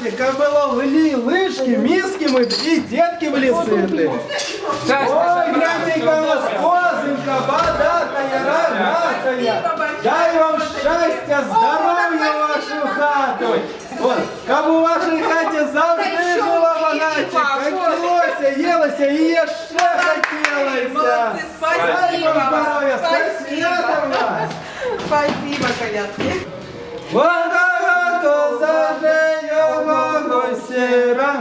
знаете, как было лыжки, миски мы и детки были сыты. Ой, гляньте-ка у нас козонька, бодатая, рогатая. Дай вам счастья, здоровья в вашу хату. Вот, как у вашей хате завжди жила богатя, как пилося, елося и еще хотелося. Дай вам здоровья, со святом вас. Спасибо, колядки. Вага коза же його сіра,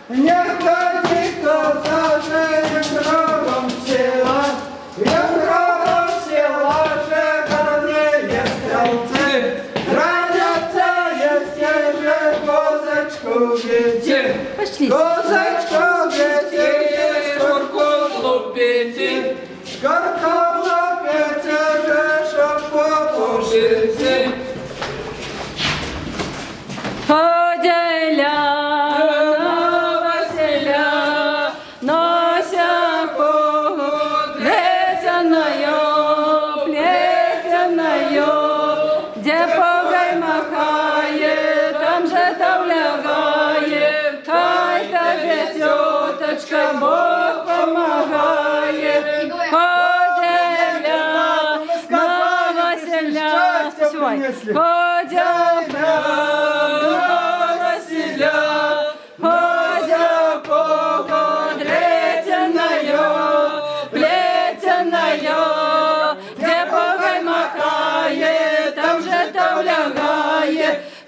не ході коза же кровом сіла, я кровом сіла же гордіє стрілці, радяться, якщо же козочку віті, козочку віті, шкурку лупіті, шкурку лупіті, же шапку пушиті. Ходяля, Василя, нося плетяною, де погай махає, там же та влягає, хай тебе теточка Бог помагає. Ходяля, на Василя, ходя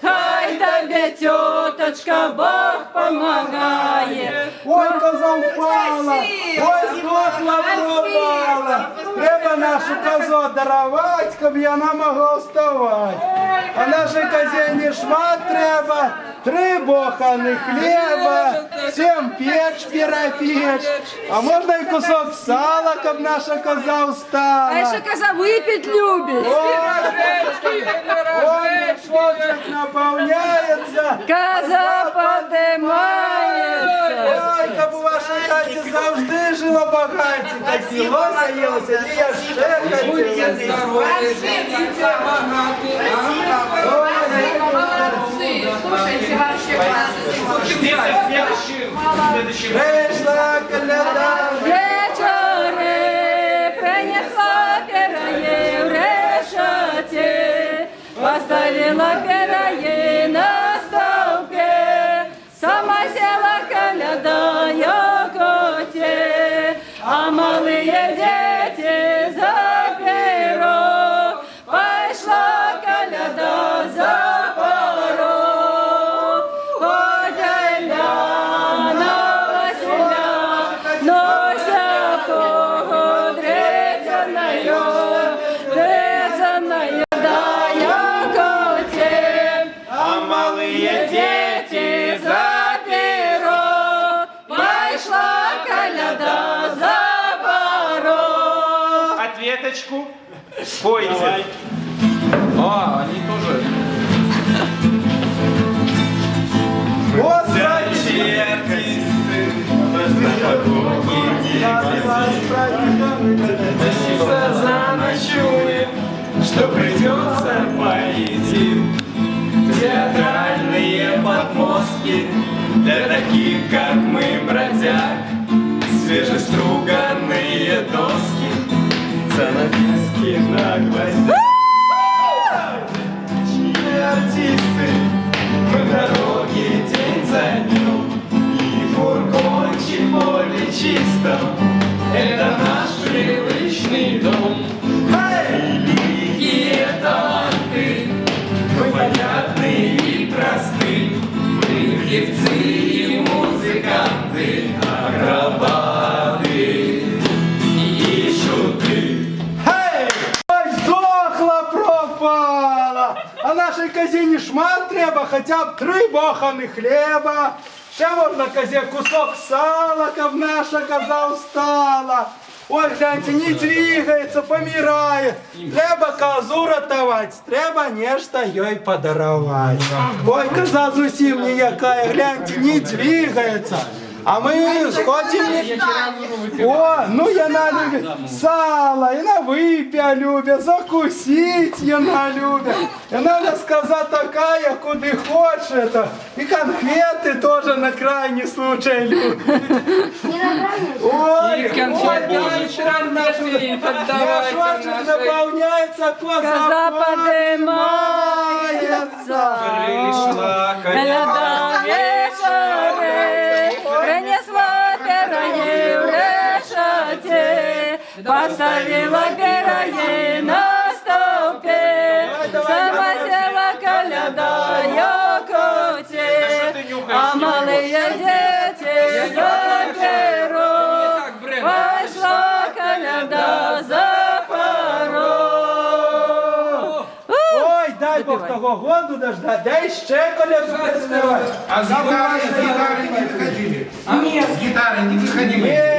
хай тебе теточка Бог помагає. Ой, коза впала, ой, здохла, пропала. Треба нашу козу дарувати, щоб вона могла вставати. А нашій козе не шмат треба, 3 боханих хліба, 7 печ піропеч, а можна і кусок сала, щоб наша коза встала. А ще коза випить любить. Ой, мішочок наповняється. Коза подимається. Ой, щоб у вашій хаті завжди жило багаті, так сілося, їлося, і я ще хотіла. Слушайте, вообще Прийшла коляда. Вечори принесла пироги в решеті, поставила пироги на столпе, сама села коляда йокоте, а малые дети за перо, пошла коляда за порог. Ходяля на Василя, нося погодрецяною, да якоте, А малые дети за перо, пошла коляда за порог. Ответочку. Пойте. А, они тоже. Господи, Заночуем, что придется пойти. Театральные подмостки для таких, как мы, бродяг. Свежеструганные доски, занавески на гвоздях. Чьи артисты, мы в дороге день за днем, и фургончик в поле чистом. Это наш привычный дом. Великие таланты, мы понятны и просты. Мы певцы и музыканты, акробаты и шуты. Хей! Ой, здохла, пропала! А нашій козі не шмат треба, хоча б 3 боханих хліба. Ще можна козе кусок сала, щоб наша коза встала. Ой, гляньте, не двигається, помирає. Треба козу ратувати, треба нечто їй подарувати. Ой, коза зовсім ніяка, гляньте, не двигається. А мы хотим... О, ну яна любит сало, яна выпя любит, закусить яна любит. Яна у нас коза такая, куды хочешь это. И конфеты тоже на крайний случай любит. Ой, И конфет будешь ранешний, поддавайся мешочек нашей. наполняется, Коза поднимается, Пришла коляда вечере, принесла пироги в решете, поставила пироги на столпе, сама села коляда якоте, а малые дети за перо, пошла коляда за порог. Ой, дай Бог того году дождать, дай ще коляду приспівати. А с гитарой не выходили? С гитарой не выходили? Ні,